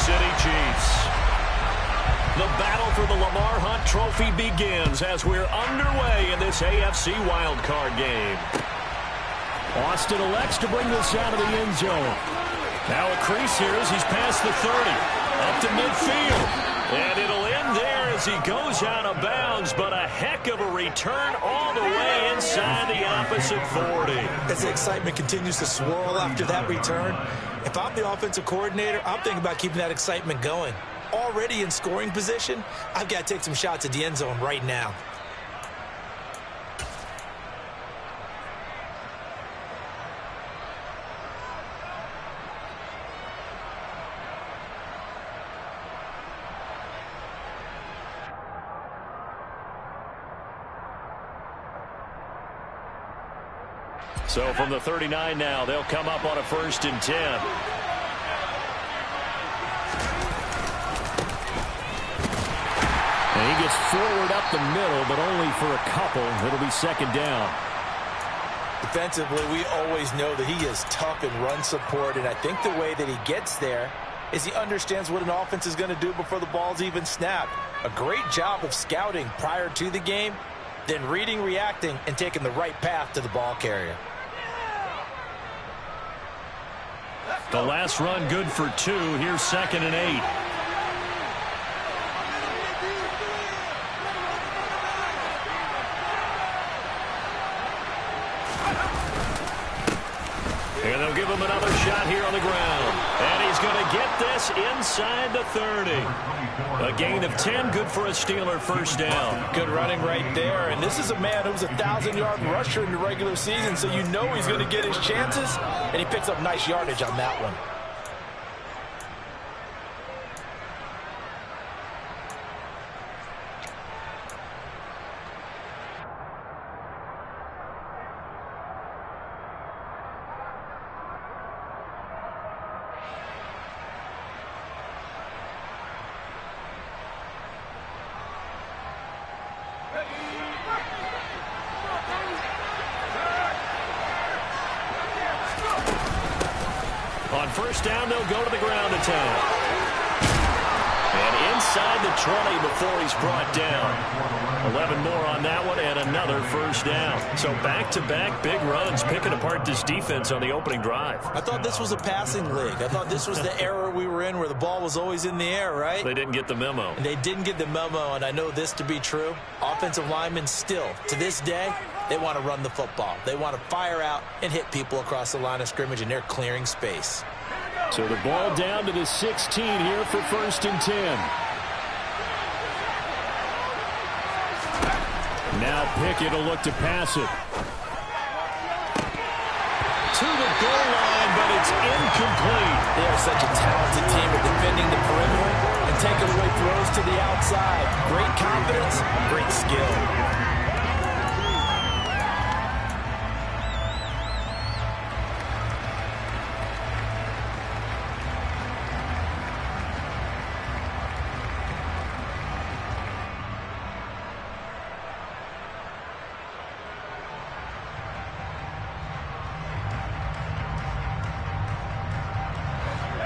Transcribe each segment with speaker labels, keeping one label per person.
Speaker 1: City Chiefs. The battle for the Lamar Hunt Trophy begins as we're underway in this AFC Wild Card game. Austin elects to bring this out of the end zone. Now a crease here as he's past the 30. Up to midfield. And it'll end there as he goes out of bounds, but a heck of a return all the way inside the opposite 40.
Speaker 2: As the excitement continues to swirl after that return, if I'm the offensive coordinator, I'm thinking about keeping that excitement going. Already in scoring position, I've got to take some shots at the end zone right now.
Speaker 1: So from the 39 now, they'll come up on a 1st and 10. And he gets forward up the middle, but only for a couple. It'll be 2nd down.
Speaker 2: Defensively, we always know that he is tough in run support, and I think the way that he gets there is he understands what an offense is going to do before the ball's even snapped. A great job of scouting prior to the game, then reading, reacting, and taking the right path to the ball carrier.
Speaker 1: The last run good for 2. Here's 2nd and 8. And they'll give him another shot here on the ground. And he's going to get this inside the 30. A gain of 10, good for a Steeler 1st down.
Speaker 2: Good running right there. And this is a man who was a 1,000-yard rusher in the regular season, so you know he's going to get his chances. And he picks up nice yardage on that one.
Speaker 1: On 1st down, they'll go to the ground attack. And inside the 20 before he's brought down. 11 more on that one and another 1st down. So back-to-back big runs picking apart this defense on the opening drive.
Speaker 2: I thought this was a passing league. I thought this was the era we were in where the ball was always in the air, right?
Speaker 1: They didn't get the memo.
Speaker 2: And they didn't get the memo, and I know this to be true. Offensive linemen still, to this day, they want to run the football. They want to fire out and hit people across the line of scrimmage, and they're clearing space.
Speaker 1: So the ball down to the 16 here for 1st and 10. Now Pickett will look to pass it. To the goal line, but it's incomplete.
Speaker 2: They are such a talented team at defending the perimeter and taking away throws to the outside. Great confidence, great skill.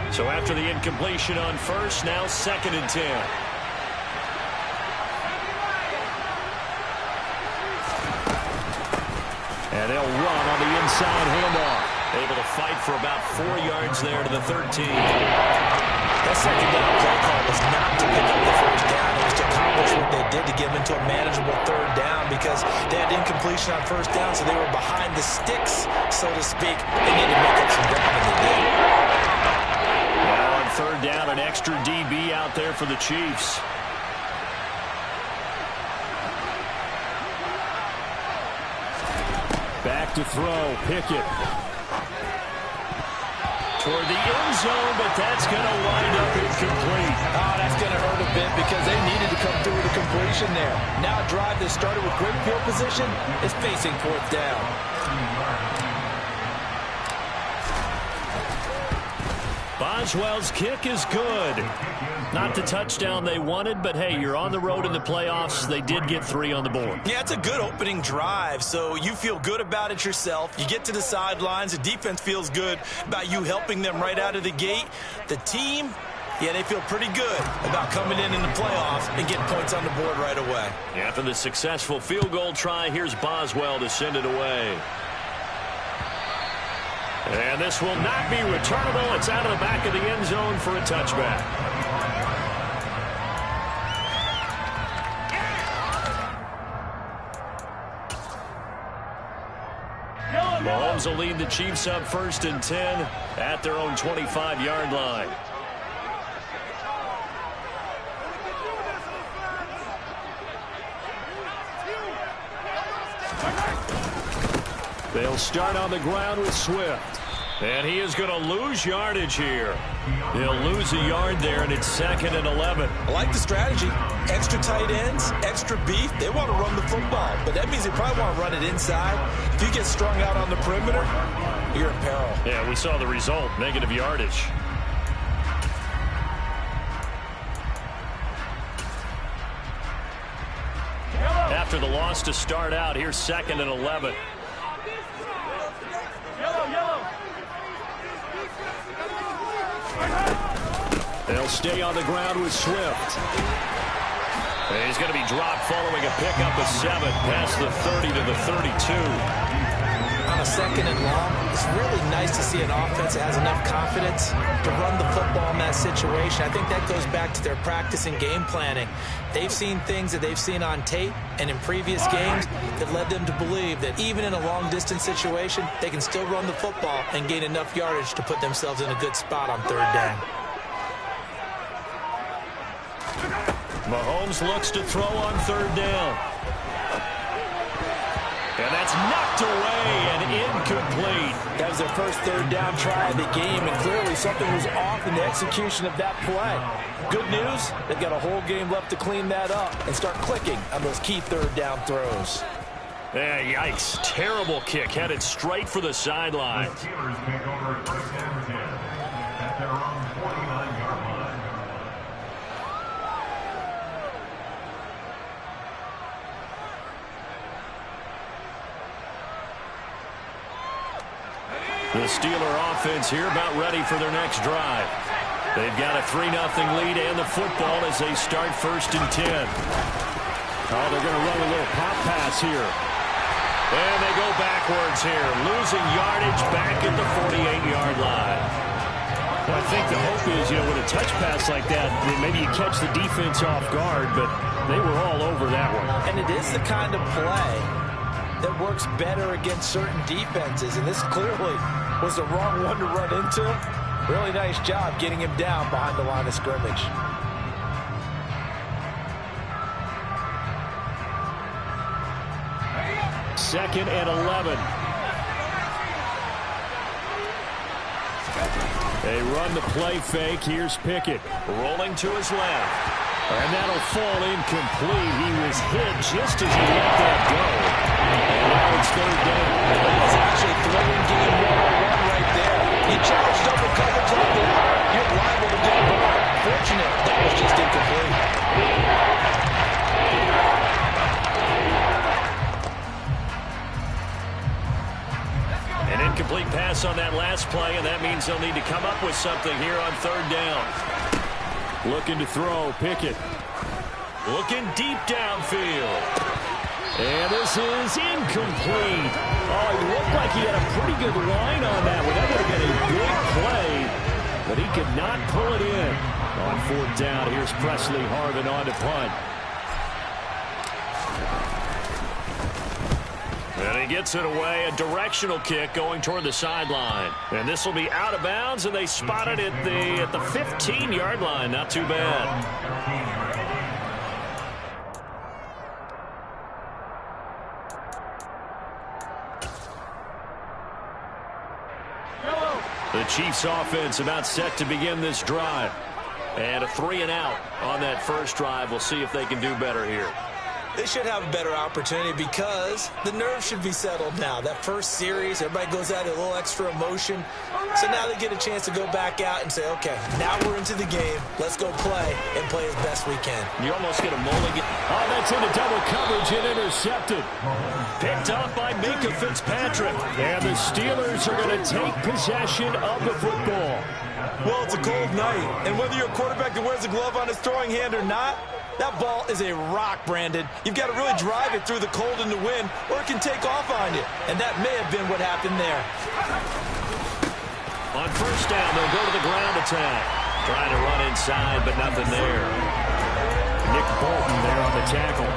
Speaker 1: So after the incompletion on 1st, now 2nd and 10. And they'll run on the inside handoff. Able to fight for about 4 yards there to the 13.
Speaker 2: That 2nd down play call was not to pick up the 1st down. It was to accomplish what they did to get them into a manageable 3rd down because they had incompletion on 1st down, so they were behind the sticks, so to speak. They needed to make up some ground, and they did.
Speaker 1: 3rd down, an extra DB out there for the Chiefs. Back to throw, Pickett. Toward the end zone, but that's going to wind up incomplete.
Speaker 2: Oh, that's going to hurt a bit because they needed to come through with a completion there. Now a drive that started with great field position is facing 4th down.
Speaker 1: Boswell's kick is good. Not the touchdown they wanted, but hey, you're on the road in the playoffs. They did get 3 on the board.
Speaker 2: Yeah, it's a good opening drive, so you feel good about it yourself. You get to the sidelines. The defense feels good about you helping them right out of the gate. The team Yeah, they feel pretty good about coming in the playoffs and getting points on the board right away.
Speaker 1: After the successful field goal try, here's Boswell to send it away. And this will not be returnable. It's out of the back of the end zone for a touchback. Mahomes will lead the Chiefs up 1st and 10 at their own 25-yard line. They'll start on the ground with Swift. And he is going to lose yardage here. He'll lose a yard there, and it's 2nd and 11.
Speaker 2: I like the strategy. Extra tight ends, extra beef. They want to run the football, but that means they probably want to run it inside. If you get strung out on the perimeter, you're in peril.
Speaker 1: Yeah, we saw the result, negative yardage. After the loss to start out, here's 2nd and 11. They'll stay on the ground with Swift. And he's going to be dropped following a pickup of 7 past the 30 to the 32.
Speaker 2: On a 2nd and long, it's really nice to see an offense that has enough confidence to run the football in that situation. I think that goes back to their practice and game planning. They've seen things that they've seen on tape and in previous games that led them to believe that even in a long-distance situation, they can still run the football and gain enough yardage to put themselves in a good spot on 3rd down.
Speaker 1: Mahomes looks to throw on 3rd down. And that's knocked away and incomplete.
Speaker 2: That was their first 3rd down try of the game, and clearly something was off in the execution of that play. Good news, they've got a whole game left to clean that up and start clicking on those key 3rd down throws.
Speaker 1: Yeah, yikes. Terrible kick. Headed straight for the sideline.
Speaker 3: The Steelers take over 1st and 10 at their own 49-yard line.
Speaker 1: The Steeler offense here about ready for their next drive. They've got a 3-0 lead and the football as they start 1st and 10. Oh, they're going to run a little pop pass here. And they go backwards here, losing yardage back at the 48-yard line. Well, I think the hope is, with a touch pass like that, maybe you catch the defense off guard, but they were all over that one.
Speaker 2: And it is the kind of play that works better against certain defenses, and this clearly was the wrong one to run into. Really nice job getting him down behind the line of scrimmage.
Speaker 1: Second and 11. They run the play fake. Here's Pickett rolling to his left. And that'll fall incomplete. He was hit just as he let that go. And now it's 3rd down.
Speaker 2: That was actually throwing game 101 right there. You challenge double coverage like that, you're liable to get burned. Fortunate, that was just incomplete.
Speaker 1: An incomplete pass on that last play, and that means they'll need to come up with something here on 3rd down. Looking to throw, Pickett. Looking deep downfield. And this is incomplete. Oh, he looked like he had a pretty good line on that one. That would have been a big play, but he could not pull it in. On 4th down, here's Presley Harvin on to punt. And he gets it away, a directional kick going toward the sideline. And this will be out of bounds, and they spot it at the 15-yard line. Not too bad. The Chiefs offense about set to begin this drive. And a 3-and-out on that first drive. We'll see if they can do better here.
Speaker 2: They should have a better opportunity because the nerves should be settled now. That first series, everybody goes out with a little extra emotion. So now they get a chance to go back out and say, okay, now we're into the game. Let's go play and play as best we can.
Speaker 1: You almost get a mulligan. Oh, that's into double coverage and intercepted. Picked up by Minka Fitzpatrick. And the Steelers are going to take possession of the football.
Speaker 2: Well, it's a cold night, and whether you're a quarterback that wears a glove on his throwing hand or not, that ball is a rock, Brandon. You've got to really drive it through the cold and the wind, or it can take off on you, and that may have been what happened there.
Speaker 1: On first down, they'll go to the ground attack. Trying to run inside, but nothing there.
Speaker 4: Nick Bolton there on the tackle.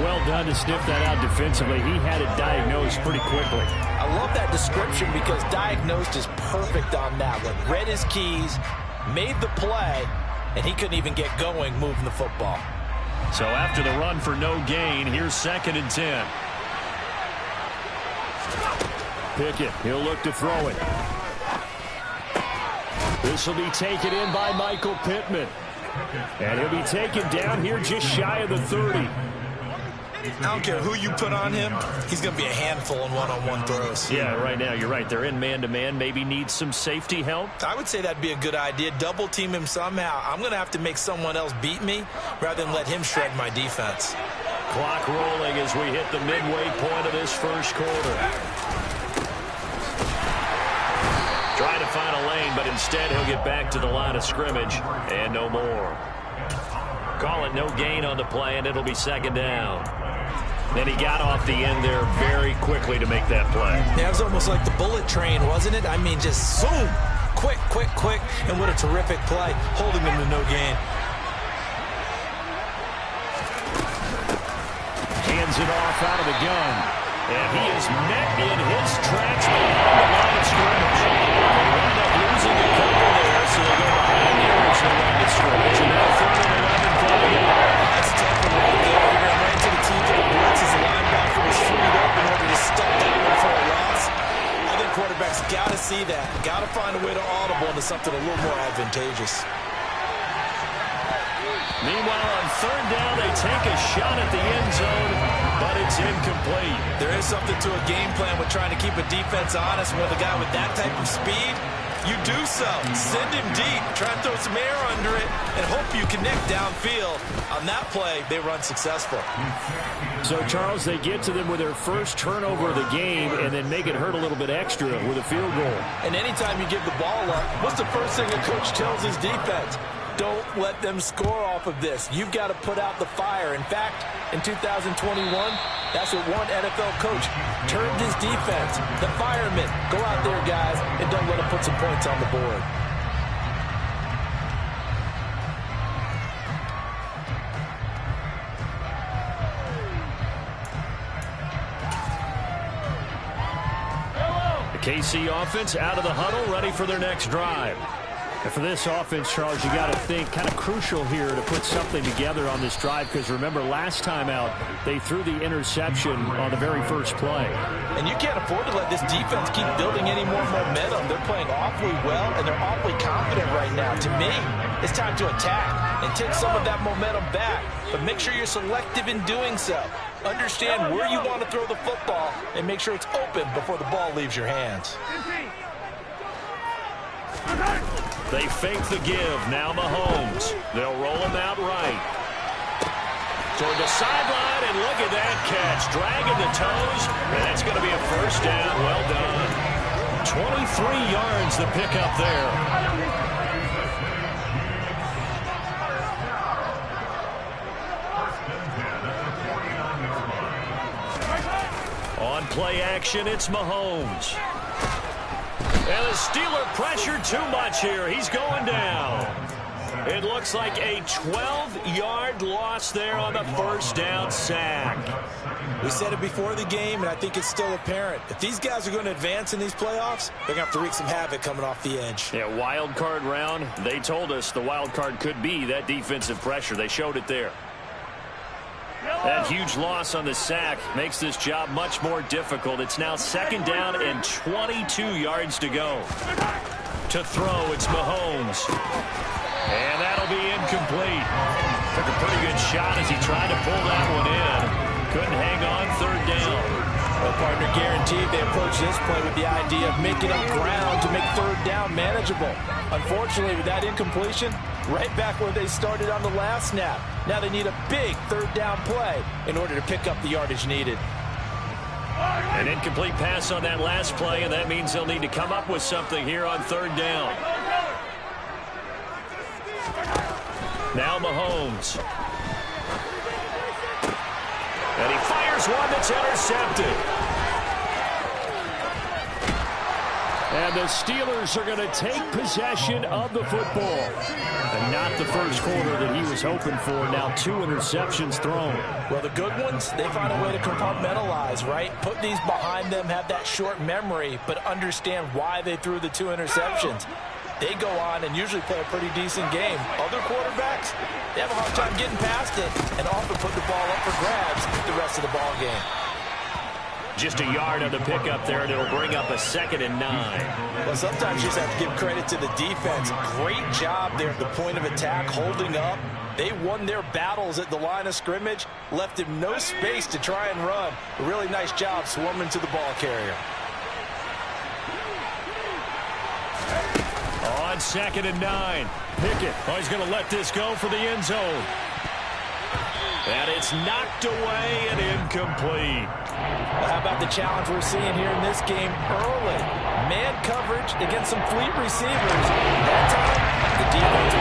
Speaker 4: Well done to sniff that out defensively. He had it diagnosed pretty quickly.
Speaker 2: I love that description because diagnosed is perfect on that one. Read his keys, made the play, and he couldn't even get going moving the football.
Speaker 1: So after the run for no gain, here's 2nd and 10.
Speaker 4: Pickett, he'll look to throw it. This will be taken in by Michael Pittman. And he'll be taken down here just shy of the 30.
Speaker 2: I don't care who you put on him, he's going to be a handful in one-on-one throws.
Speaker 1: Yeah, right now, you're right. They're in man-to-man. Maybe need some safety help.
Speaker 2: I would say that'd be a good idea. Double team him somehow. I'm going to have to make someone else beat me rather than let him shred my defense.
Speaker 1: Clock rolling as we hit the midway point of this first quarter. Trying to find a lane, but instead he'll get back to the line of scrimmage and no more. Call it no gain on the play, and it'll be 2nd down. Then he got off the end there very quickly to make that play.
Speaker 2: Yeah, it was almost like the bullet train, wasn't it? I mean, just zoom. Quick, quick, quick. And what a terrific play, holding him to no gain.
Speaker 4: Hands it off out of the gun. And he is met in his tracks behind the line of scrimmage. They wound up losing a couple there, so they go behind the original line of scrimmage. And now 3rd and 11 for the game.
Speaker 2: That's a tough one right there. He ran right to the TJ blitz as the linebacker was freed up in order to step down for a loss. I think quarterbacks got to see that. Got to find a way to audible into something a little more advantageous.
Speaker 1: Meanwhile, on 3rd down, they take a shot at the end zone, but it's incomplete.
Speaker 2: There is something to a game plan with trying to keep a defense honest. With a guy with that type of speed, you do so. Send him deep, try and throw some air under it, and hope you connect downfield. On that play, they run successful.
Speaker 4: So, Charles, they get to them with their first turnover of the game and then make it hurt a little bit extra with a field goal.
Speaker 2: And anytime you give the ball up, what's the first thing a coach tells his defense? Don't let them score off of this. You've got to put out the fire. In fact, in 2021, that's what one NFL coach termed his defense. The firemen. Go out there, guys, and don't let them put some points on the board.
Speaker 1: The KC offense out of the huddle, ready for their next drive.
Speaker 4: And for this offense, Charles, you got to think kind of crucial here to put something together on this drive because remember last time out they threw the interception on the very first play.
Speaker 2: And you can't afford to let this defense keep building any more momentum. They're playing awfully well and they're awfully confident right now. To me, it's time to attack and take some of that momentum back. But make sure you're selective in doing so. Understand where you want to throw the football and make sure it's open before the ball leaves your hands.
Speaker 1: They fake the give. Now Mahomes. They'll roll him out right. Toward the sideline, and look at that catch. Dragging the toes, and that's going to be a first down. Well done. 23 yards the pickup there. On play action, it's Mahomes. And the Steeler pressure too much here. He's going down. It looks like a 12-yard loss there on the first down sack.
Speaker 2: We said it before the game, and I think it's still apparent. If these guys are going to advance in these playoffs, they're going to have to wreak some havoc coming off the edge.
Speaker 1: Yeah, wild card round. They told us the wild card could be that defensive pressure. They showed it there. That huge loss on the sack makes this job much more difficult. It's now 2nd down and 22 yards to go. To throw, it's Mahomes. And that'll be incomplete. Took a pretty good shot as he tried to pull that one in. Couldn't hang on 3rd down.
Speaker 2: Well, partner, guaranteed they approach this play with the idea of making up ground to make 3rd down manageable. Unfortunately, with that incompletion, right back where they started on the last snap. Now they need a big 3rd down play in order to pick up the yardage needed.
Speaker 1: An incomplete pass on that last play, and that means they'll need to come up with something here on 3rd down. Now Mahomes. And he fires one that's intercepted. And the Steelers are going to take possession of the football. And not the first quarter that he was hoping for. Now 2 interceptions thrown.
Speaker 2: Well, the good ones, they find a way to compartmentalize, right? Put these behind them, have that short memory, but understand why they threw the 2 interceptions. They go on and usually play a pretty decent game. Other quarterbacks, they have a hard time getting past it and often put the ball up for grabs the rest of the ball game.
Speaker 1: Just a yard on the pickup there, and it'll bring up a 2nd and 9.
Speaker 2: Well, sometimes you just have to give credit to the defense. Great job there at the point of attack, holding up. They won their battles at the line of scrimmage, left him no space to try and run. A really nice job swarming to the ball carrier.
Speaker 1: On 2nd and 9, Pickett. Oh, he's going to let this go for the end zone. And it's knocked away and incomplete.
Speaker 2: Well, how about the challenge we're seeing here in this game early? Man coverage against some fleet receivers. That time, the defense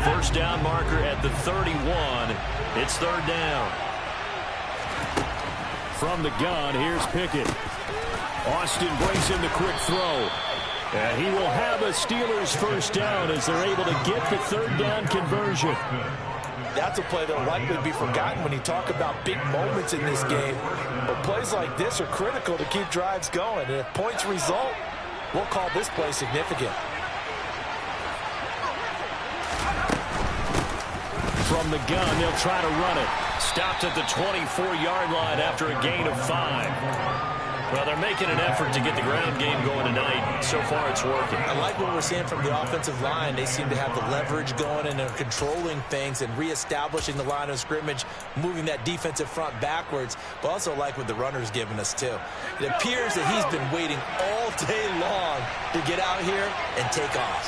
Speaker 1: won. First down marker at the 31. It's 3rd down. From the gun, here's Pickett. Austin brings in the quick throw. And he will have a Steelers first down as they're able to get the 3rd down conversion.
Speaker 2: That's a play that will likely be forgotten when you talk about big moments in this game. But plays like this are critical to keep drives going. And if points result, we'll call this play significant.
Speaker 1: From the gun, they'll try to run it. Stopped at the 24-yard line after a gain of 5. Well, they're making an effort to get the ground game going tonight. So far, it's working.
Speaker 2: I like what we're seeing from the offensive line. They seem to have the leverage going, and they're controlling things and reestablishing the line of scrimmage, moving that defensive front backwards, but also like what the runner's giving us, too. It appears that he's been waiting all day long to get out here and take off.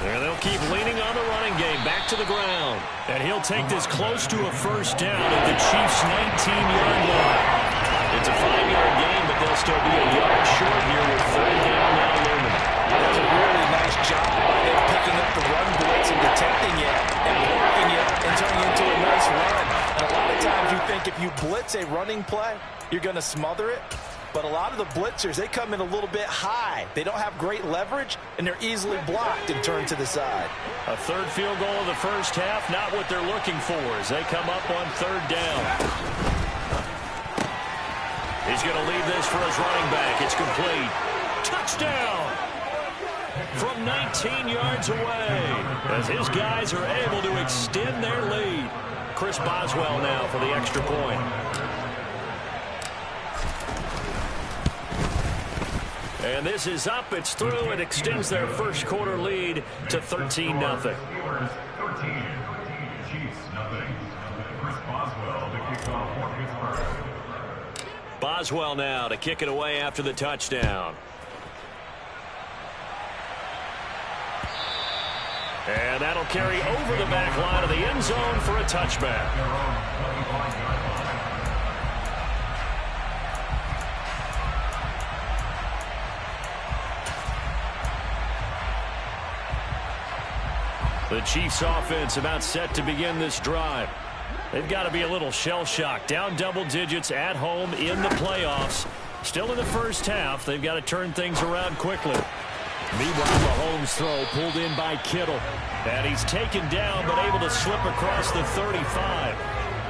Speaker 1: There, they'll keep leaning on the running game. Back to the ground. And he'll take this close to a first down at the Chiefs' 19-yard line. It's a 5-yard gain, but they'll still be a yard short here with 3rd down now looming.
Speaker 2: That's a really nice job by them picking up the run blitz and detecting it and blocking it and turning it into a nice run. And a lot of times you think if you blitz a running play, you're going to smother it. But a lot of the blitzers, they come in a little bit high. They don't have great leverage, and they're easily blocked and turned to the side.
Speaker 1: A 3rd field goal in the first half, not what they're looking for as they come up on 3rd down. He's going to leave this for his running back. It's complete. Touchdown! From 19 yards away as his guys are able to extend their lead. Chris Boswell now for the extra point. And this is up, it's through, it extends their first quarter lead to 13-0. Boswell now to kick it away after the touchdown. And that'll carry over the back line of the end zone for a touchback. The Chiefs offense about set to begin this drive. They've got to be a little shell-shocked. Down double digits at home in the playoffs. Still in the first half. They've got to turn things around quickly. Meanwhile, Mahomes' throw pulled in by Kittle. And he's taken down but able to slip across the 35.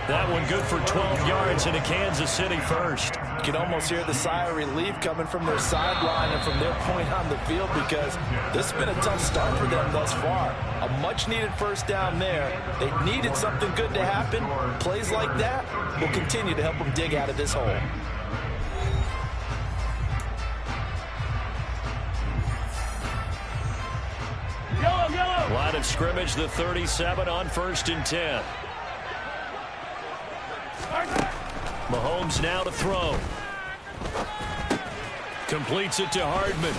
Speaker 1: That one good for 12 yards into Kansas City first.
Speaker 2: You can almost hear the sigh of relief coming from their sideline and from their point on the field because this has been a tough start for them thus far. A much-needed first down there. They needed something good to happen. Plays like that will continue to help them dig out of this hole.
Speaker 1: Line of scrimmage, the 37 on 1st and 10. Mahomes now to throw. Completes it to Hardman.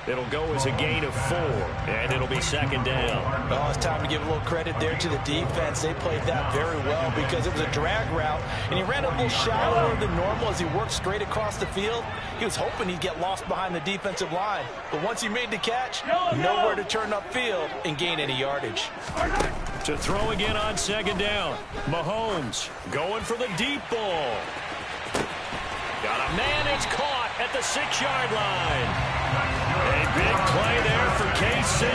Speaker 1: It'll go as a gain of 4, and it'll be second down.
Speaker 2: Well, it's time to give a little credit there to the defense. They played that very well because it was a drag route, and he ran a little shallower than normal as he worked straight across the field. He was hoping he'd get lost behind the defensive line, but once he made the catch, nowhere to turn upfield and gain any yardage.
Speaker 1: To throw again on second down. Mahomes going for the deep ball. Got a man, it's caught at the 6-yard line. A big play there for KC.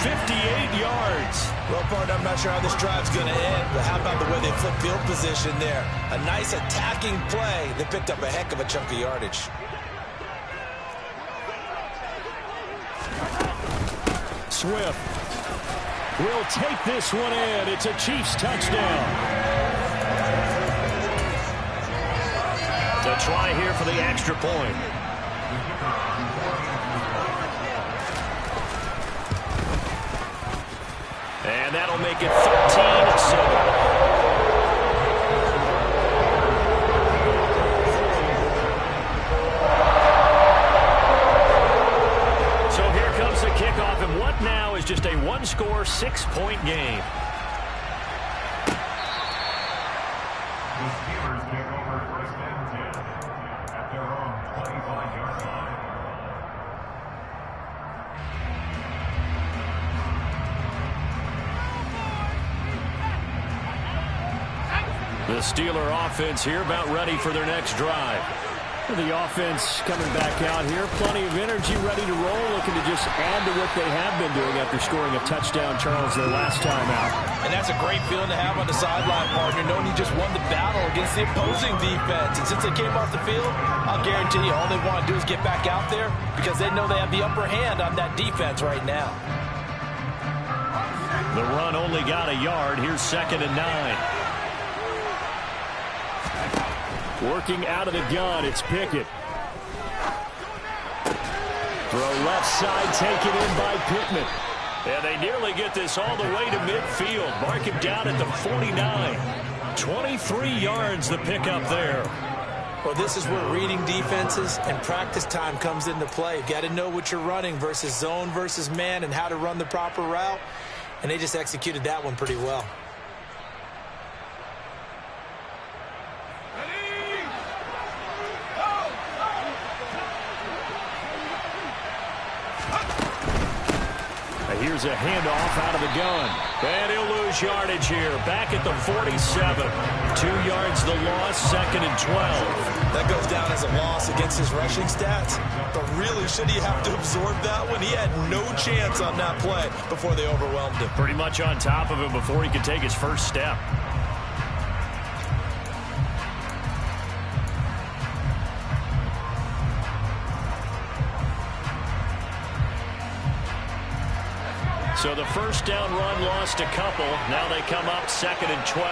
Speaker 1: 58 yards.
Speaker 2: Well, partner, I'm not sure how this drive's going to end, but how about the way they flip field position there? A nice attacking play that picked up a heck of a chunk of yardage.
Speaker 1: Swift will take this one in. It's a Chiefs touchdown. To try here for the extra point. And that'll make it 13-7. Kickoff, and what now is just a one-score, 6-point game.
Speaker 3: The Steelers take over first and 10 at their own 25-yard line.
Speaker 1: The Steeler offense here about ready for their next drive. The offense coming back out here. Plenty of energy, ready to roll, looking to just add to what they have been doing after scoring a touchdown, Charles, their last time out.
Speaker 2: And that's a great feeling to have on the sideline, partner, knowing you just won the battle against the opposing defense. And since they came off the field, I'll guarantee you all they want to do is get back out there because they know they have the upper hand on that defense right now.
Speaker 1: The run only got a yard. Here's 2nd and 9. Working out of the gun, it's Pickett. Throw left side, taken in by Pittman. And they nearly get this all the way to midfield. Mark him down at the 49. 23 yards the pickup there.
Speaker 2: Well, this is where reading defenses and practice time comes into play. You've got to know what you're running versus zone versus man and how to run the proper route. And they just executed that one pretty well.
Speaker 1: Here's a handoff out of the gun. And he'll lose yardage here. Back at the 47. 2 yards the loss, 2nd and 12.
Speaker 2: That goes down as a loss against his rushing stats. But really, should he have to absorb that one? He had no chance on that play before they overwhelmed him.
Speaker 1: Pretty much on top of him before he could take his first step. So the first down run lost a couple. Now they come up 2nd and 12.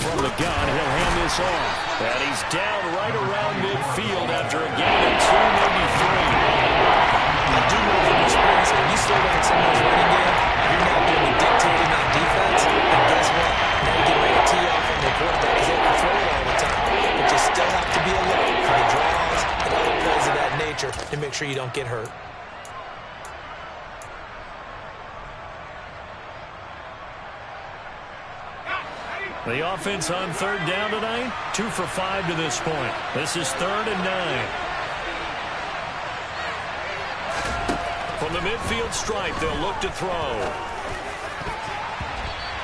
Speaker 1: From the gun, he'll hand this off. And he's down right around midfield after a gain of 2, maybe 3.
Speaker 2: I do know from experience, when you slow down someone's running game, you're not going to be dictating that defense. And guess what? Now you get ready to tee off on the quarterback because they can throw it all the time. But you still have to be alert for the draws and other plays of that nature to make sure you don't get hurt.
Speaker 1: The offense on 3rd down tonight, 2 for 5 to this point. This is 3rd and 9. From the midfield stripe, they'll look to throw.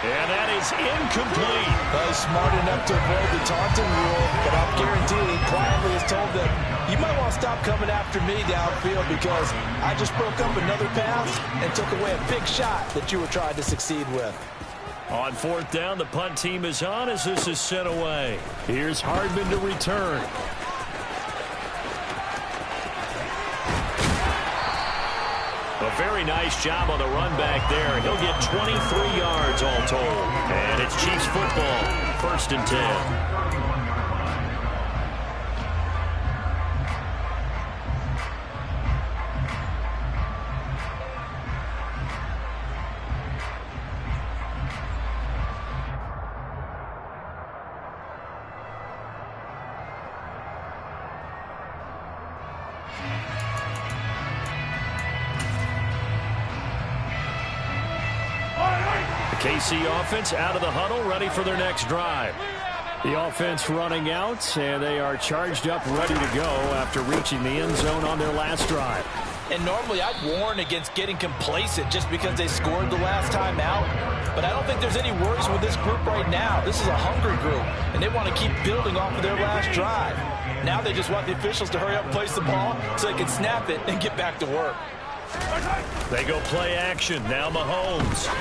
Speaker 1: And that is incomplete.
Speaker 2: Well, he's smart enough to avoid the taunting rule, but I'm guaranteed quietly has told them, you might want to stop coming after me downfield because I just broke up another pass and took away a big shot that you were trying to succeed with.
Speaker 1: On 4th down, the punt team is on as this is sent away. Here's Hardman to return. A very nice job on the run back there. He'll get 23 yards all told. And it's Chiefs football, 1st and 10. The KC offense out of the huddle, ready for their next drive. The offense running out, and they are charged up, ready to go after reaching the end zone on their last drive.
Speaker 2: And normally I'd warn against getting complacent just because they scored the last time out. But I don't think there's any worries with this group right now. This is a hungry group, and they want to keep building off of their last drive. Now they just want the officials to hurry up and place the ball so they can snap it and get back to work.
Speaker 1: They go play action. Now Mahomes.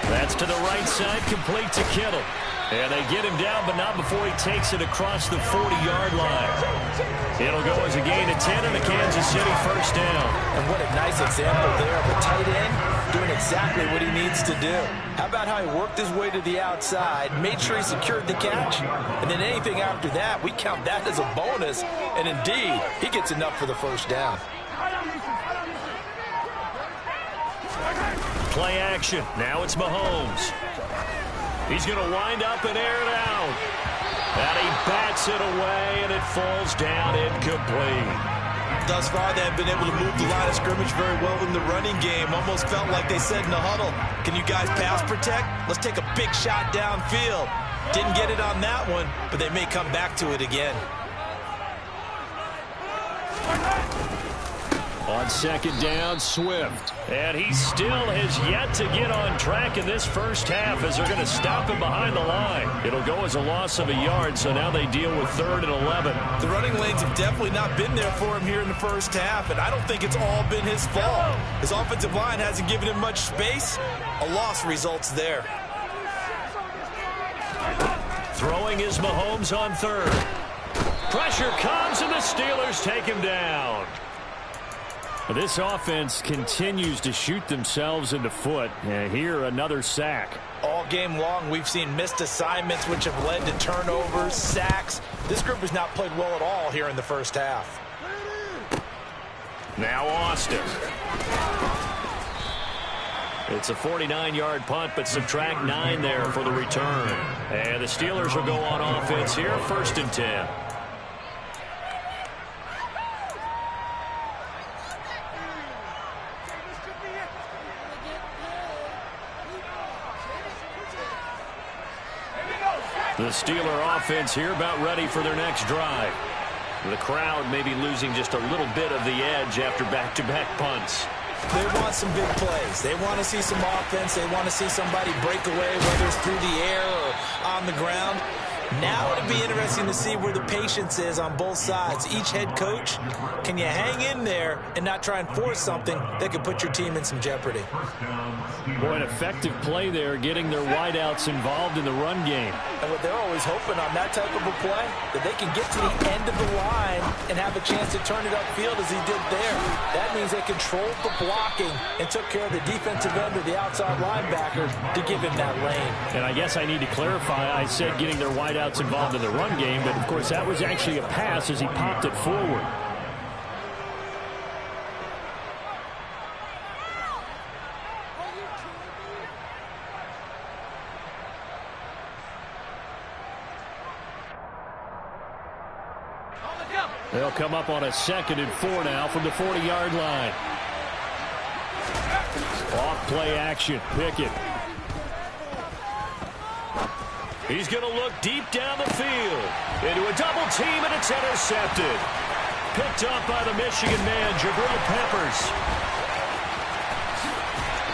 Speaker 1: That's to the right side, complete to Kittle. And they get him down, but not before he takes it across the 40-yard line. It'll go as a gain of 10 and a Kansas City first down.
Speaker 2: And what a nice example there of a tight end doing exactly what he needs to do. How about how he worked his way to the outside, made sure he secured the catch, and then anything after that, we count that as a bonus. And indeed, he gets enough for the first down.
Speaker 1: Play action. Now it's Mahomes. He's going to wind up and air it out. And he bats it away, and it falls down incomplete.
Speaker 2: Thus far, they have been able to move the line of scrimmage very well in the running game. Almost felt like they said in the huddle, can you guys pass protect? Let's take a big shot downfield. Didn't get it on that one, but they may come back to it again.
Speaker 1: On second down, Swift. And he still has yet to get on track in this first half as they're going to stop him behind the line. It'll go as a loss of a yard, so now they deal with 3rd and 11.
Speaker 2: The running lanes have definitely not been there for him here in the first half, and I don't think it's all been his fault. His offensive line hasn't given him much space. A loss results there.
Speaker 1: Throwing is Mahomes on 3rd. Pressure comes, and the Steelers take him down. This offense continues to shoot themselves in the foot. Here, another sack.
Speaker 2: All game long, we've seen missed assignments, which have led to turnovers, sacks. This group has not played well at all here in the first half.
Speaker 1: Now Austin. It's a 49-yard punt, but subtract 9 there for the return. And the Steelers will go on offense here, 1st and 10. The Steeler offense here about ready for their next drive. The crowd may be losing just a little bit of the edge after back-to-back punts.
Speaker 2: They want some big plays. They want to see some offense. They want to see somebody break away, whether it's through the air or on the ground. Now it'll be interesting to see where the patience is on both sides. Each head coach, can you hang in there and not try and force something that could put your team in some jeopardy?
Speaker 1: Boy, an effective play there, getting their wideouts involved in the run game.
Speaker 2: And what they're always hoping on that type of a play, that they can get to the end of the line and have a chance to turn it upfield as he did there. That means they controlled the blocking and took care of the defensive end or the outside linebacker to give him that lane.
Speaker 1: And I guess I need to clarify, I said getting their wideouts involved in the run game, but of course that was actually a pass as he popped it forward. They'll come up on a 2nd and 4 now from the 40-yard line. Off play action, Pickett. He's going to look deep down the field. Into a double team, and it's intercepted. Picked up by the Michigan man, Jabril Peppers.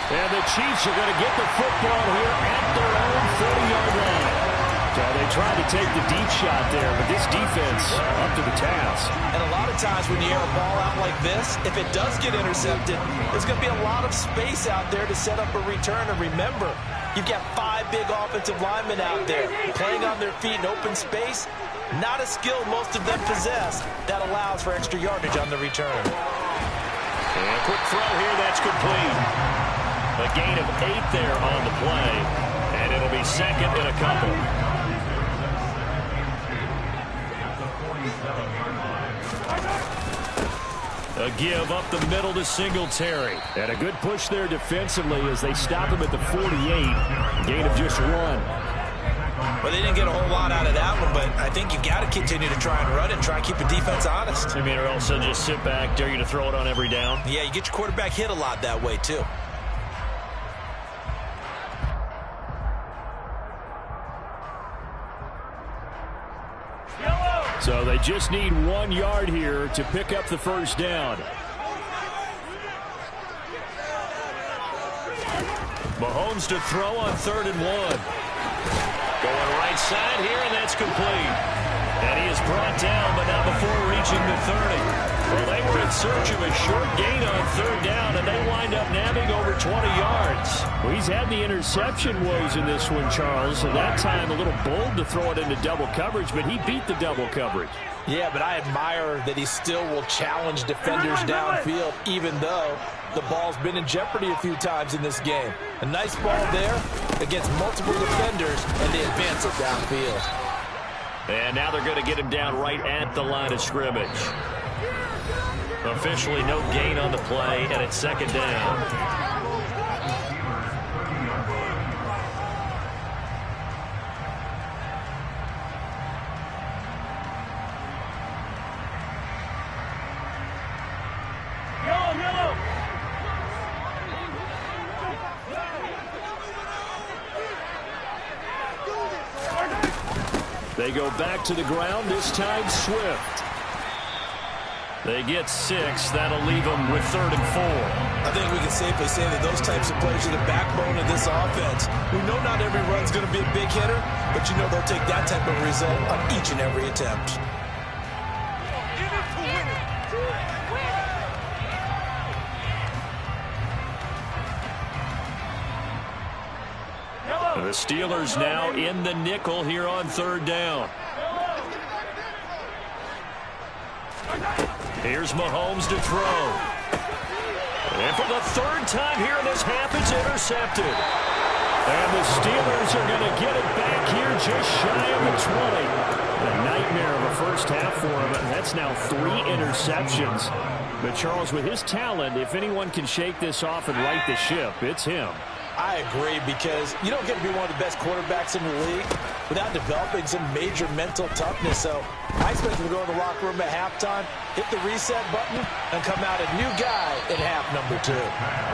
Speaker 1: And the Chiefs are going to get the football here at their own 40-yard line. So they tried to take the deep shot there, but this defense up to the task.
Speaker 2: And a lot of times when you air a ball out like this, if it does get intercepted, there's going to be a lot of space out there to set up a return. And remember, you've got 5 big offensive linemen out there playing on their feet in open space. Not a skill most of them possess that allows for extra yardage on the return.
Speaker 1: And a quick throw here, that's complete. A gain of 8 there on the play, and it'll be 2nd and a couple. A give up the middle to Singletary. And a good push there defensively as they stop him at the 48. Gain of just 1.
Speaker 2: Well, they didn't get a whole lot out of that one, but I think you got to continue to try and run it and try and keep the defense honest.
Speaker 1: I mean, or else they'll just sit back, dare you to throw it on every down.
Speaker 2: Yeah, you get your quarterback hit a lot that way, too.
Speaker 4: So they just need 1 yard here to pick up the first down. Mahomes to throw on 3rd and 1. Going right side here, and that's complete. And he is brought down, but not before reaching the 30. Well, they were in search of a short gain on 3rd down, and they wind up nabbing over 20 yards. Well, he's had the interception woes in this one, Charles, and that time a little bold to throw it into double coverage, but he beat the double coverage.
Speaker 2: Yeah, but I admire that he still will challenge defenders downfield, even though the ball's been in jeopardy a few times in this game. A nice ball there against multiple defenders, and they advance it downfield.
Speaker 1: And now they're going to get him down right at the line of scrimmage. Officially no gain on the play, and it's 2nd down. They go back to the ground, this time Swift. They get 6. That'll leave them with 3rd and 4.
Speaker 2: I think we can safely say that those types of players are the backbone of this offense. We know not every run's going to be a big hitter, but you know they'll take that type of result on each and every attempt.
Speaker 1: The Steelers now in the nickel here on 3rd down. Here's Mahomes to throw. And for the 3rd time here in this half, it's intercepted. And the Steelers are going to get it back here just shy of the 20. A nightmare of a first half for him, and that's now 3 interceptions. But Charles, with his talent, if anyone can shake this off and right the ship, it's him.
Speaker 2: I agree, because you don't get to be one of the best quarterbacks in the league without developing some major mental toughness. So I expect him to go in the locker room at halftime, hit the reset button, and come out a new guy in half number 2.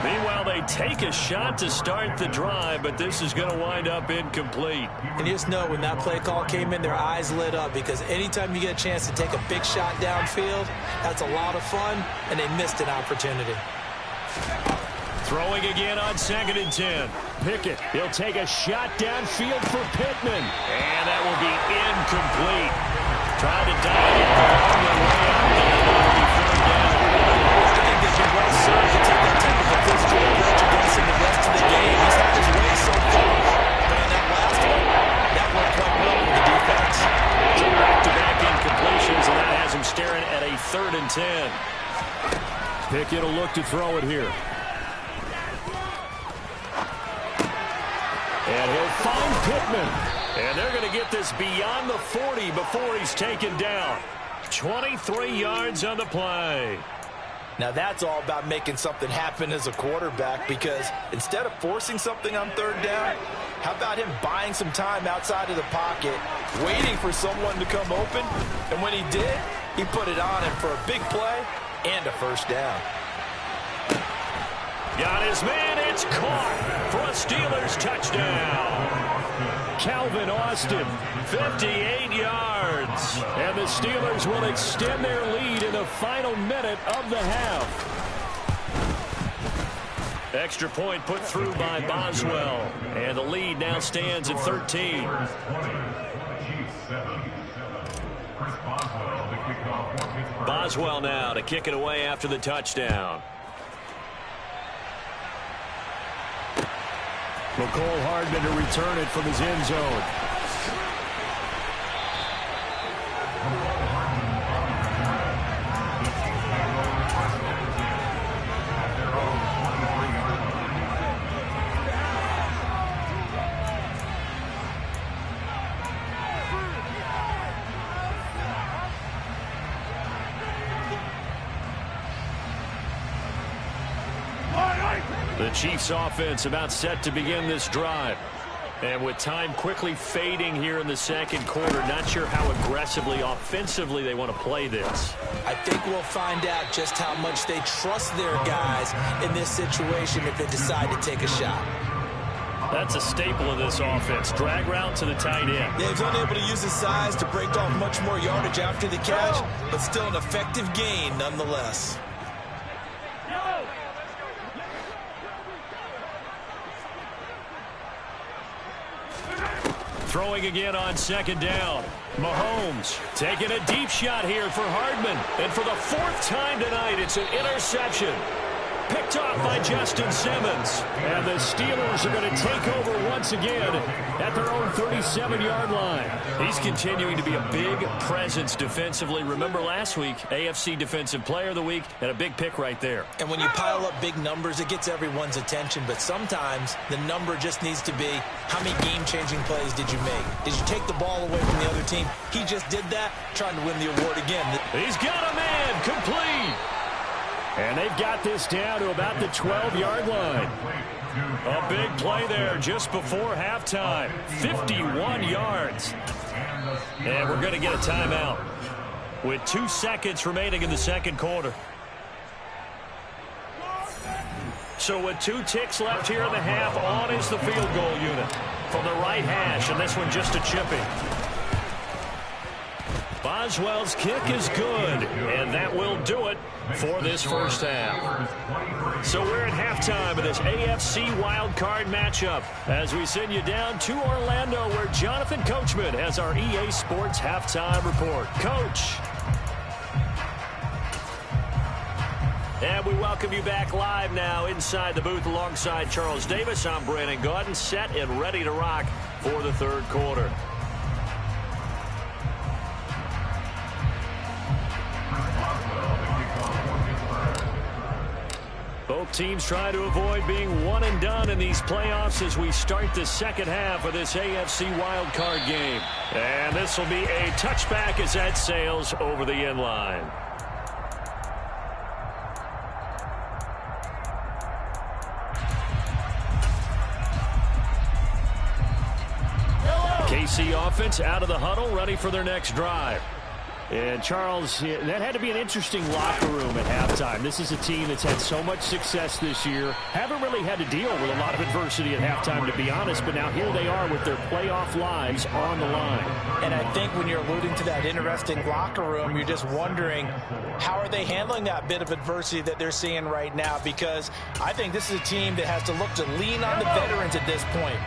Speaker 1: Meanwhile, they take a shot to start the drive, but this is going to wind up incomplete.
Speaker 2: And you just know when that play call came in, their eyes lit up, because anytime you get a chance to take a big shot downfield, that's a lot of fun, and they missed an opportunity.
Speaker 1: Throwing again on 2nd and 10. Pickett, he'll take a shot downfield for Pittman. And that will be incomplete. Trying to dive it along the way out there. That'll be 3rd down.
Speaker 2: I think they've been well served to take that type of a physical approach against him the rest of the game. He's had his way so far. But on that last one, that worked quite well for the defense.
Speaker 1: So back-to-back incompletions, and that has him staring at a 3rd and 10.
Speaker 4: Pickett will look to throw it here.
Speaker 1: And he'll find Pittman. And they're going to get this beyond the 40 before he's taken down. 23 yards on the play.
Speaker 2: Now that's all about making something happen as a quarterback, because instead of forcing something on 3rd down, how about him buying some time outside of the pocket, waiting for someone to come open, and when he did, he put it on him for a big play and a 1st down.
Speaker 1: Got his man, it's caught for a Steelers touchdown. Calvin Austin, 58 yards. And the Steelers will extend their lead in the final minute of the half. Extra point put through by Boswell. And the lead now stands at 13. Boswell now to kick it away after the touchdown.
Speaker 4: McCole Hardman to return it from his end zone.
Speaker 1: The Chiefs offense about set to begin this drive. And with time quickly fading here in the 2nd quarter, not sure how aggressively, offensively they want to play this.
Speaker 2: I think we'll find out just how much they trust their guys in this situation if they decide to take a shot.
Speaker 4: That's a staple of this offense. Drag route to the tight end.
Speaker 2: Yeah, he's only able to use his size to break off much more yardage after the catch, but still an effective gain nonetheless.
Speaker 1: Throwing again on second down. Mahomes taking a deep shot here for Hardman. And for the fourth time tonight, it's an interception. Picked off by Justin Simmons. And the Steelers are going to take over once again at their own 37-yard line. He's continuing to be a big presence defensively. Remember last week, AFC Defensive Player of the Week, and a big pick right there.
Speaker 2: And when you pile up big numbers, it gets everyone's attention. But sometimes the number just needs to be, how many game-changing plays did you make? Did you take the ball away from the other team? He just did that, trying to win the award again.
Speaker 1: He's got a man complete. And they've got this down to about the 12-yard line. A big play there just before halftime. 51 yards. And we're going to get a timeout with 2 seconds remaining in the second quarter. So with 2 ticks left here in the half, on is the field goal unit from the right hash, and this one just a chipping. Boswell's kick is good, and that will do it for this first half. So we're at halftime of this AFC Wild Card matchup as we send you down to Orlando, where Jonathan Coachman has our EA Sports halftime report. Coach. And we welcome you back live now inside the booth alongside Charles Davis. I'm Brandon Gaudin, set and ready to rock for the third quarter. Both teams try to avoid being one and done in these playoffs as we start the second half of this AFC Wild Card game. And this will be a touchback as that sails over the end line. KC offense out of the huddle, ready for their next drive. And, Charles, that had to be an interesting locker room at halftime. This is a team that's had so much success this year. Haven't really had to deal with a lot of adversity at halftime, to be honest. But now here they are with their playoff lives on the line.
Speaker 2: And I think when you're alluding to that interesting locker room, you're just wondering, how are they handling that bit of adversity that they're seeing right now? Because I think this is a team that has to look to lean on the veterans at this point.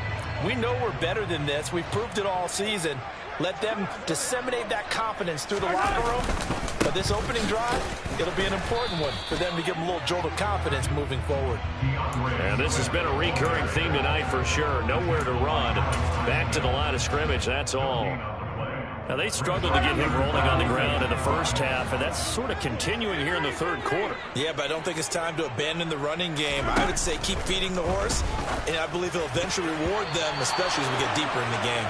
Speaker 2: We know we're better than this. We've proved it all season. Let them disseminate that confidence through the locker room. But this opening drive, it'll be an important one for them to give them a little jolt of confidence moving forward.
Speaker 1: And this has been a recurring theme tonight for sure. Nowhere to run. Back to the line of scrimmage, that's all. Now, they struggled to get him rolling on the ground in the first half, and that's sort of continuing here in the third quarter.
Speaker 2: Yeah, but I don't think it's time to abandon the running game. I would say keep feeding the horse, and I believe it'll eventually reward them, especially as we get deeper in the game.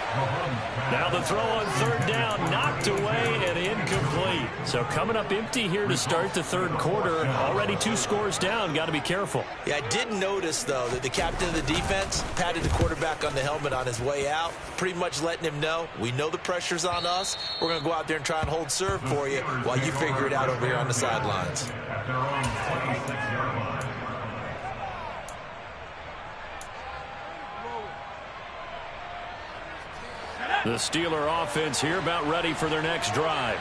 Speaker 1: Now the throw on third down, knocked away and incomplete. So coming up empty here to start the third quarter. Already 2 scores down. Got to be careful.
Speaker 2: Yeah, I did notice, though, that the captain of the defense patted the quarterback on the helmet on his way out, pretty much letting him know, we know the pressure's on us. We're going to go out there and try and hold serve for you while you figure it out over here on the sidelines.
Speaker 1: The Steeler offense here about ready for their next drive.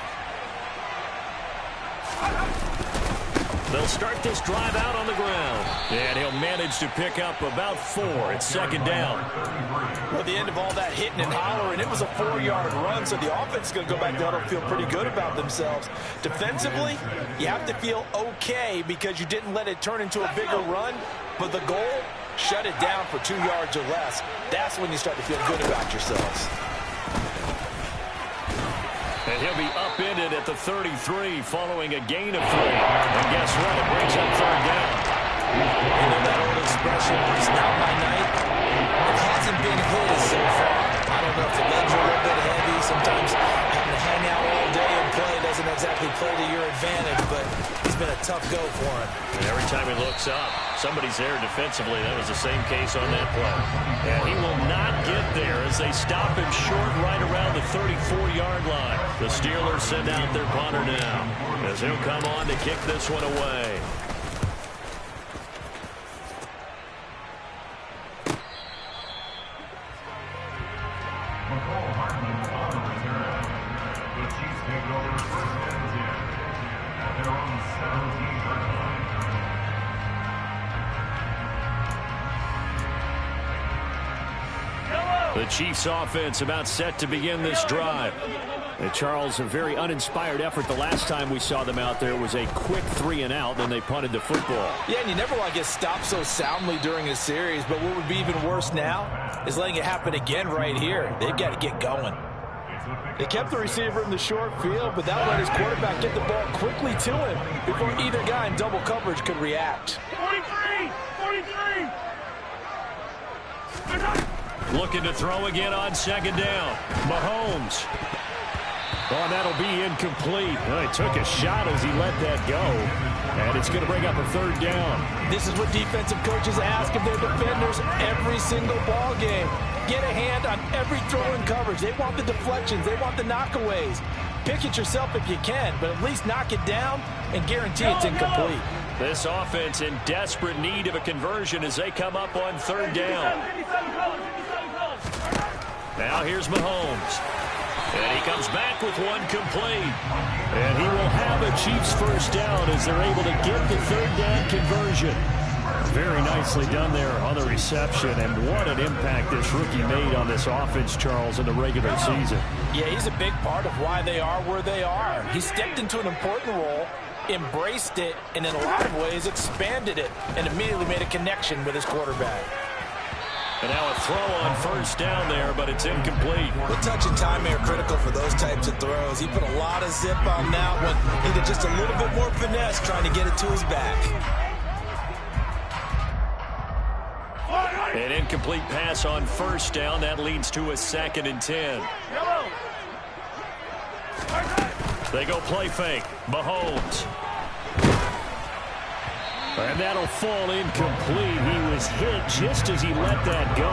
Speaker 1: They'll start this drive out on the ground. And he'll manage to pick up about 4. It's second down.
Speaker 2: Well, at the end of all that hitting and hollering, it was a 4-yard run, so the offense is going to go back down and feel pretty good about themselves. Defensively, you have to feel okay because you didn't let it turn into a bigger run, but the goal, shut it down for 2 yards or less. That's when you start to feel good about yourselves.
Speaker 1: And he'll be upended at the 33 following a gain of 3. And guess what? It brings up third down.
Speaker 2: You know that old expression, it's not my night. It hasn't been his so far. I don't know if the legs are a little bit heavy. Sometimes having to hang out all day and play doesn't exactly play to your advantage, but it's been a tough go for him.
Speaker 1: And every time he looks up, somebody's there defensively. That was the same case on that play. And he will not get there as they stop him short right around the 34-yard line. The Steelers send out their punter now as he'll come on to kick this one away.
Speaker 3: McCall Hartman on the return. The Chiefs take over first and 10 at their own 17-yard line.
Speaker 1: The Chiefs offense about set to begin this drive. And Charles, a very uninspired effort the last time we saw them out there was a quick 3-and-out, then they punted the football.
Speaker 2: Yeah, and you never want to get stopped so soundly during a series, but what would be even worse now is letting it happen again right here. They've got to get going. They kept the receiver in the short field, but that let his quarterback get the ball quickly to him before either guy in double coverage could react.
Speaker 3: 43!
Speaker 1: Looking to throw again on second down. Mahomes. Oh, that'll be incomplete. Well, he took a shot as he let that go. And it's going to bring up a third down.
Speaker 2: This is what defensive coaches ask of their defenders every single ball game. Get a hand on every throw in coverage. They want the deflections. They want the knockaways. Pick it yourself if you can, but at least knock it down and guarantee it's incomplete.
Speaker 1: This offense in desperate need of a conversion as they come up on third down. Now here's Mahomes. And he comes back with one complete. And he will have a Chiefs first down as they're able to get the third down conversion. Very nicely done there on the reception. And what an impact this rookie made on this offense, Charles, in the regular season.
Speaker 2: Yeah, he's a big part of why they are where they are. He stepped into an important role, embraced it, and in a lot of ways expanded it, and immediately made a connection with his quarterback.
Speaker 1: And now a throw on first down there, but it's incomplete.
Speaker 2: The touch and timing are critical for those types of throws. He put a lot of zip on that one. Needed just a little bit more finesse trying to get it to his back.
Speaker 1: An incomplete pass on first down. That leads to a 2nd and 10. They go play fake. Mahomes. And that'll fall incomplete. He was hit just as he let that go.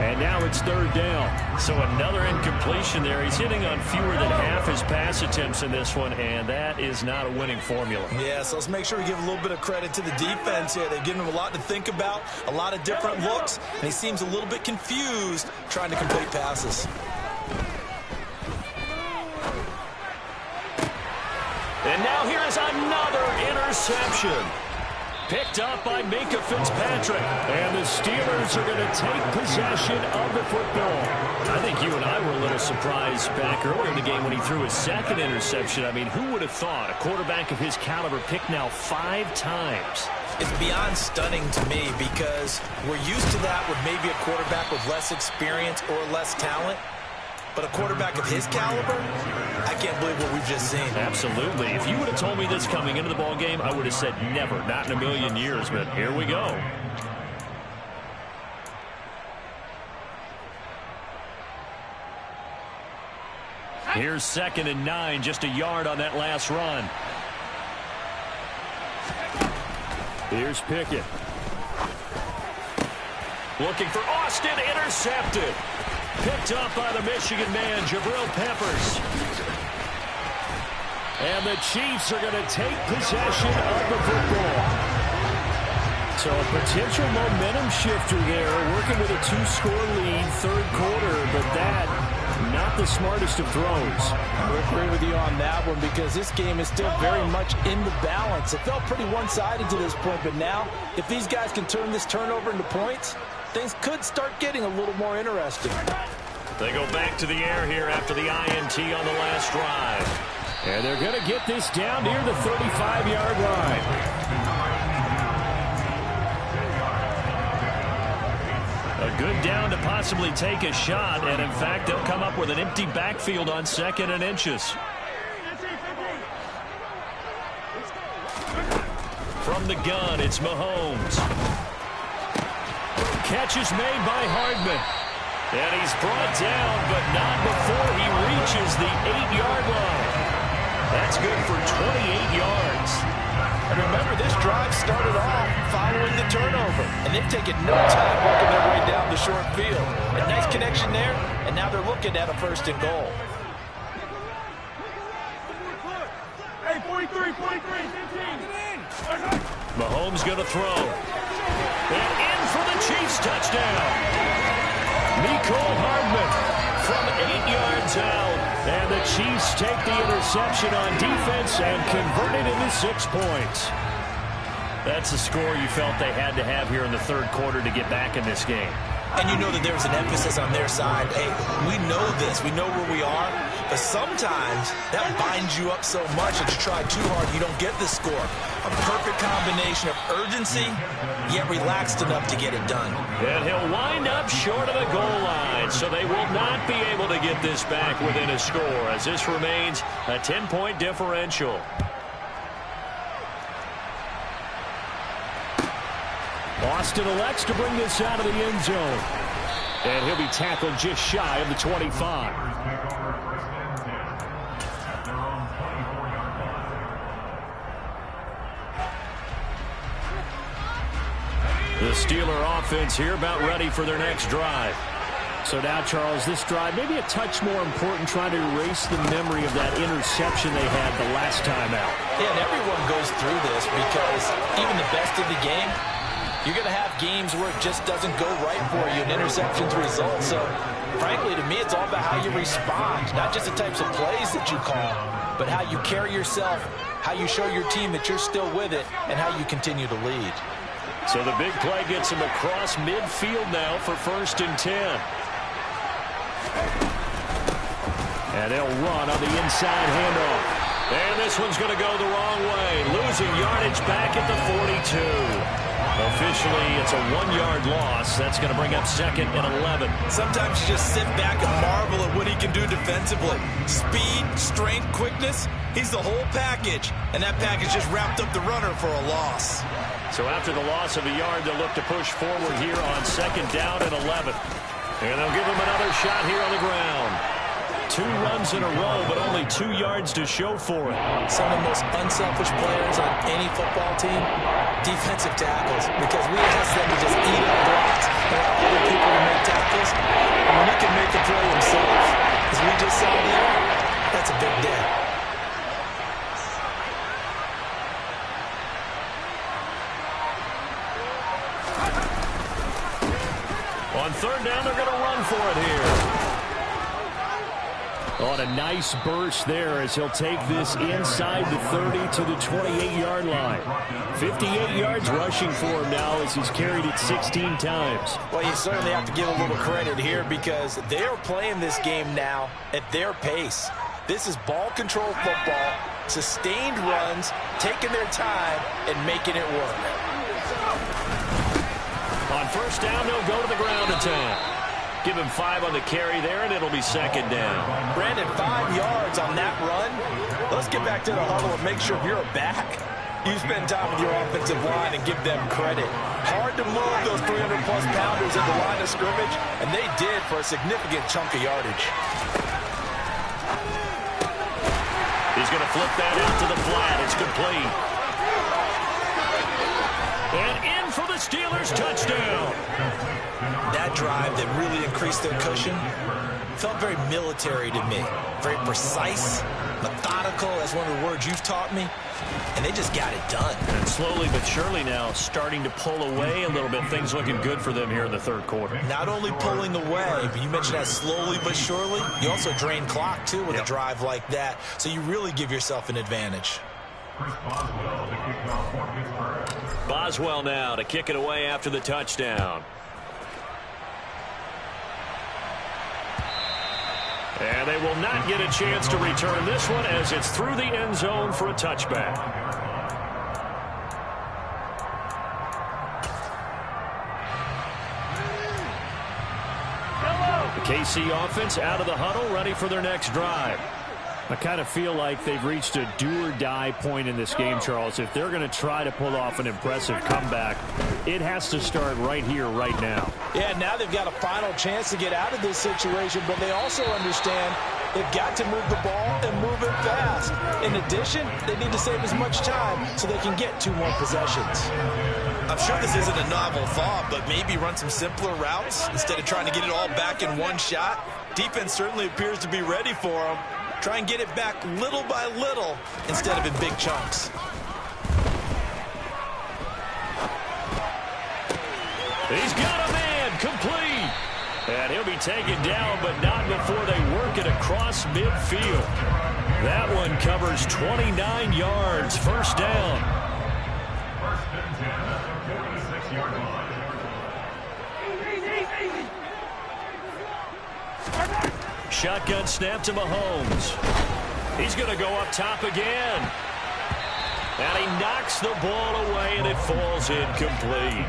Speaker 1: And now it's third down. So another incompletion there. He's hitting on fewer than half his pass attempts in this one, and that is not a winning formula.
Speaker 2: Yeah, so let's make sure we give a little bit of credit to the defense here. They've given him a lot to think about, a lot of different looks, and he seems a little bit confused trying to complete passes.
Speaker 1: And now here is another interception. Picked up by Minkah Fitzpatrick. And the Steelers are going to take possession of the football. I think you and I were a little surprised back earlier in the game when he threw his 2nd interception. I mean, who would have thought a quarterback of his caliber picked now 5 times?
Speaker 2: It's beyond stunning to me because we're used to that with maybe a quarterback with less experience or less talent. But a quarterback of his caliber, I can't believe what we've just seen.
Speaker 1: Absolutely. If you would have told me this coming into the ball game, I would have said never, not in a million years. But here we go. Here's 2nd and 9, just a yard on that last run. Here's Pickett. Looking for Austin, intercepted. Picked up by the Michigan man, Jabril Peppers. And the Chiefs are going to take possession of the football. So a potential momentum shifter there, working with a 2-score lead, third quarter, but that, not the smartest of throws.
Speaker 2: I agree with you on that one because this game is still very much in the balance. It felt pretty one-sided to this point, but now, if these guys can turn this turnover into points, things could start getting a little more interesting.
Speaker 1: They go back to the air here after the INT on the last drive. And they're going to get this down near the 35-yard line. A good down to possibly take a shot, and in fact, they'll come up with an empty backfield on 2nd and inches. From the gun, it's Mahomes. Catch is made by Hardman. And he's brought down, but not before he reaches the 8-yard line. That's good for 28 yards.
Speaker 2: And remember, this drive started off following the turnover. And they've taken no time working their way down the short field. A nice connection there, and now they're looking at a 1st and goal.
Speaker 3: Hey, 43, 15.
Speaker 1: Mahomes going to throw. And in for the Chiefs touchdown. Mecole Hardman from 8 yards out. And the Chiefs take the interception on defense and convert it into 6 points. That's the score you felt they had to have here in the third quarter to get back in this game.
Speaker 2: And you know that there was an emphasis on their side. Hey, we know this. We know where we are. But sometimes that binds you up so much that you try too hard, you don't get the score. A perfect combination of urgency, yet relaxed enough to get it done.
Speaker 1: And he'll wind up short of the goal line, so they will not be able to get this back within a score, as this remains a 10-point differential. Austin elects to bring this out of the end zone. And he'll be tackled just shy of the 25. The Steeler offense here about ready for their next drive. So now, Charles, this drive maybe a touch more important, trying to erase the memory of that interception they had the last time out.
Speaker 2: Yeah, and everyone goes through this because even the best of the game, you're going to have games where it just doesn't go right for you, and interceptions result. So, frankly, to me, it's all about how you respond, not just the types of plays that you call, but how you carry yourself, how you show your team that you're still with it, and how you continue to lead.
Speaker 1: So the big play gets him across midfield now for 1st and 10. And they'll run on the inside handoff. And this one's going to go the wrong way, losing yardage back at the 42. Officially, it's a 1-yard loss. That's going to bring up 2nd and 11.
Speaker 2: Sometimes you just sit back and marvel at what he can do defensively. Speed, strength, quickness, he's the whole package. And that package just wrapped up the runner for a loss.
Speaker 1: So after the loss of a yard, they'll look to push forward here on 2nd down and 11. And they'll give him another shot here on the ground. 2 runs in a row, but only 2 yards to show for it.
Speaker 2: Some of the most unselfish players on any football team, defensive tackles, because we ask them to just eat up blocks and allow other people to make tackles. And when he can make the play himself, as we just saw there, that's a big day.
Speaker 1: On 3rd down, they're going to run for it here. On a nice burst there as he'll take this inside the 30 to the 28-yard line. 58 yards rushing for him now as he's carried it 16 times.
Speaker 2: Well, you certainly have to give a little credit here because they're playing this game now at their pace. This is ball control football, sustained runs, taking their time, and making it work.
Speaker 1: On 1st down, they'll go to the ground attack. Give him 5 on the carry there, and it'll be 2nd down.
Speaker 2: Brandon, 5 yards on that run. Let's get back to the huddle and make sure you're back. You spend time with your offensive line and give them credit. Hard to move those 300-plus pounders at the line of scrimmage, and they did for a significant chunk of yardage.
Speaker 1: He's going to flip that out to the flat. It's complete. And in for the Steelers' touchdown.
Speaker 2: That drive that really increased their cushion felt very military to me. Very precise, methodical. That's one of the words you've taught me. And they just got it done.
Speaker 1: And slowly but surely now starting to pull away a little bit. Things looking good for them here in the 3rd quarter.
Speaker 2: Not only pulling away, but you mentioned that slowly but surely. You also drain clock, too, with a drive like that. So you really give yourself an advantage.
Speaker 1: Boswell now to kick it away after the touchdown. And they will not get a chance to return this one as it's through the end zone for a touchback. The KC offense out of the huddle, ready for their next drive. I kind of feel like they've reached a do-or-die point in this game, Charles. If they're going to try to pull off an impressive comeback, it has to start right here, right now.
Speaker 2: Yeah, now they've got a final chance to get out of this situation, but they also understand they've got to move the ball and move it fast. In addition, they need to save as much time so they can get 2 more possessions. I'm sure this isn't a novel thought, but maybe run some simpler routes instead of trying to get it all back in one shot. Defense certainly appears to be ready for them. Try and get it back little by little instead of in big chunks.
Speaker 1: He's got a man complete. And he'll be taken down, but not before they work it across midfield. That one covers 29 yards. First down.
Speaker 3: First and 10 at the 46-yard line.
Speaker 1: Shotgun snap to Mahomes. He's going to go up top again. And he knocks the ball away, and it falls incomplete.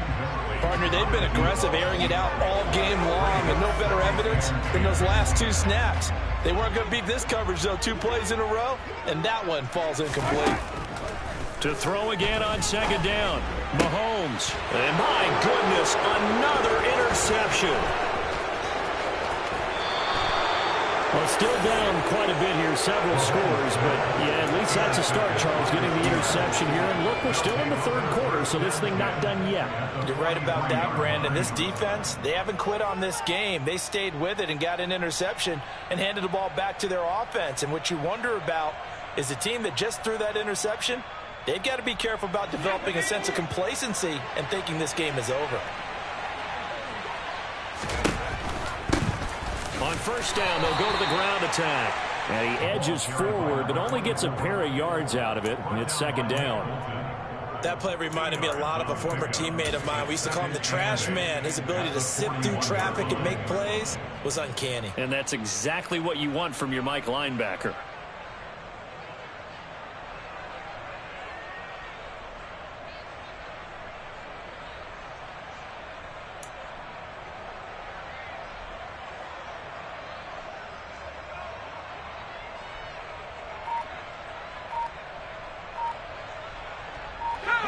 Speaker 2: Partner, they've been aggressive, airing it out all game long, and no better evidence than those last two snaps. They weren't going to beat this coverage, though, 2 plays in a row, and that one falls incomplete.
Speaker 1: To throw again on second down, Mahomes. And my goodness, another interception. Well, still down quite a bit here, several scores, but yeah, at least that's a start, Charles, getting the interception here. And look, we're still in the third quarter, so this thing not done yet.
Speaker 2: You're right about that, Brandon. This defense, they haven't quit on this game. They stayed with it and got an interception and handed the ball back to their offense. And what you wonder about is the team that just threw that interception, they've got to be careful about developing a sense of complacency and thinking this game is over.
Speaker 1: On first down, they'll go to the ground attack. And he edges forward, but only gets a pair of yards out of it. And it's second down.
Speaker 2: That play reminded me a lot of a former teammate of mine. We used to call him the trash man. His ability to sift through traffic and make plays was uncanny.
Speaker 1: And that's exactly what you want from your Mike linebacker.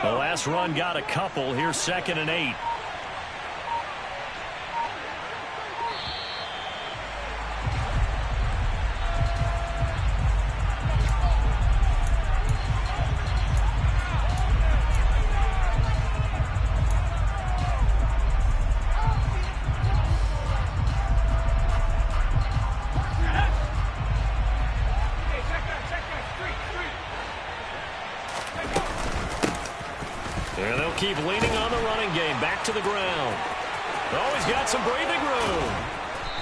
Speaker 1: The last run got a couple. Here's 2nd and 8. And they'll keep leaning on the running game. Back to the ground. Oh, he's got some breathing room.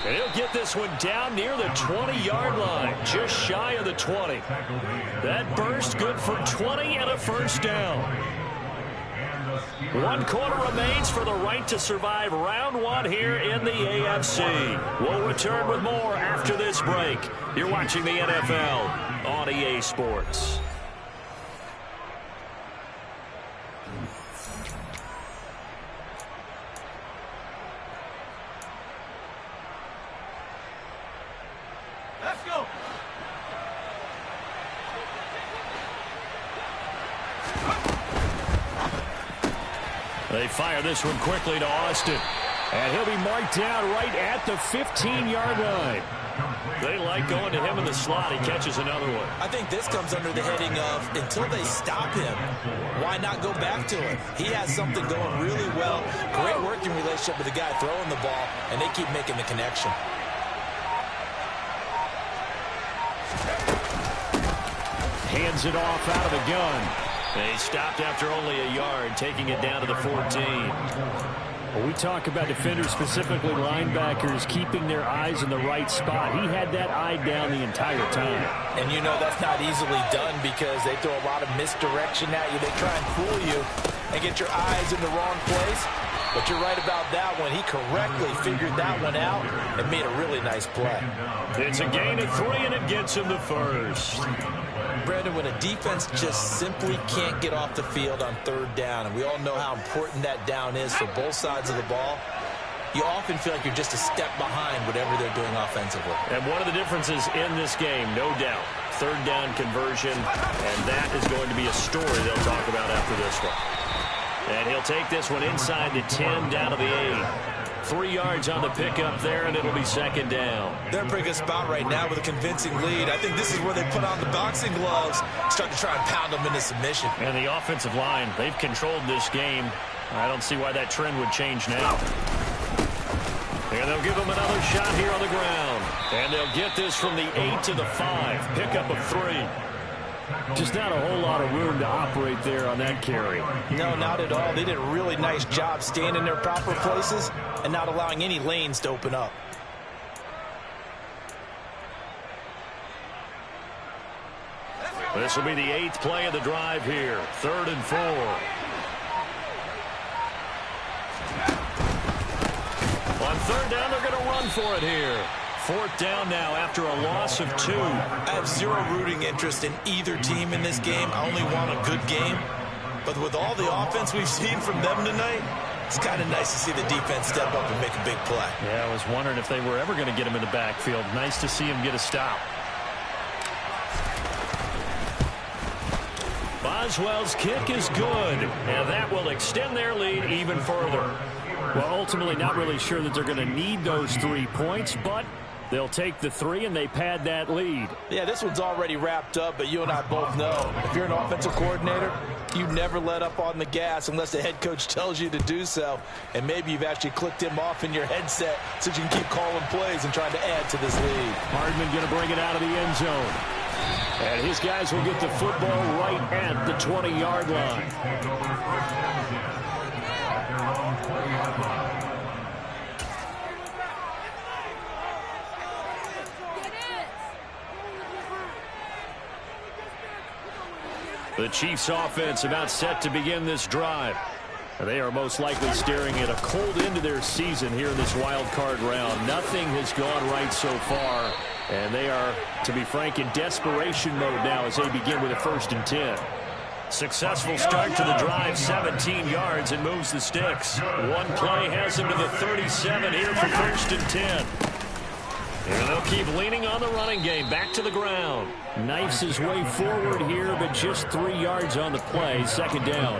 Speaker 1: And he'll get this one down near the 20-yard line. Just shy of the 20. That burst good for 20 and a first down. 1 quarter remains for the right to survive round 1 here in the AFC. We'll return with more after this break. You're watching the NFL on EA Sports. They fire this one quickly to Austin. And he'll be marked down right at the 15-yard line. They like going to him in the slot. He catches another one.
Speaker 2: I think this comes under the heading of until they stop him, why not go back to him? He has something going really well. Great working relationship with the guy throwing the ball, and they keep making the connection.
Speaker 1: Hands it off out of the gun. They stopped after only a yard, taking it down to the 14. Well, we talk about defenders, specifically linebackers, keeping their eyes in the right spot. He had that eye down the entire time.
Speaker 2: And you know that's not easily done because they throw a lot of misdirection at you. They try and fool you and get your eyes in the wrong place. But you're right about that one. He correctly figured that one out and made a really nice play.
Speaker 1: It's a gain of 3, and it gets him to first.
Speaker 2: Brandon, when a defense just simply can't get off the field on third down, and we all know how important that down is for both sides of the ball, you often feel like you're just a step behind whatever they're doing offensively.
Speaker 1: And one of the differences in this game, no doubt, third down conversion, and that is going to be a story they'll talk about after this one. And he'll take this one inside the 10, down to the 8. 3 yards on the pickup there, and it'll be second down.
Speaker 2: They're in a pretty good spot right now with a convincing lead. I think this is where they put on the boxing gloves, start to try and pound them into submission.
Speaker 1: And the offensive line, they've controlled this game. I don't see why that trend would change now. And they'll give them another shot here on the ground. And they'll get this from the 8 to the 5. Pickup of 3.
Speaker 4: Just not a whole lot of room to operate there on that carry.
Speaker 2: No, not at all. They did a really nice job staying in their proper places and not allowing any lanes to open up.
Speaker 1: This will be the 8th play of the drive here. 3rd and 4. On 3rd down, they're going to run for it here. 4th down now after a loss of 2.
Speaker 2: I have zero rooting interest in either team in this game. I only want a good game. But with all the offense we've seen from them tonight, it's kind of nice to see the defense step up and make a big play.
Speaker 4: Yeah, I was wondering if they were ever going to get him in the backfield. Nice to see him get a stop.
Speaker 1: Boswell's kick is good, and that will extend their lead even further.
Speaker 4: Well, ultimately not really sure that they're going to need those 3 points, but they'll take the 3 and they pad that lead.
Speaker 2: Yeah, this one's already wrapped up, but you and I both know if you're an offensive coordinator, you never let up on the gas unless the head coach tells you to do so. And maybe you've actually clicked him off in your headset so you can keep calling plays and trying to add to this lead.
Speaker 4: Hardman going to bring it out of the end zone. And his guys will get the football right at the 20-yard line.
Speaker 1: The Chiefs offense about set to begin this drive. They are most likely staring at a cold end to their season here in this wild card round. Nothing has gone right so far, and they are, to be frank, in desperation mode now as they begin with a 1st and 10. Successful start to the drive, 17 yards, and moves the sticks. One play has them to the 37 here for 1st and 10. And they'll keep leaning on the running game. Back to the ground.
Speaker 4: Knifes his way forward here, but just 3 yards on the play. 2nd down.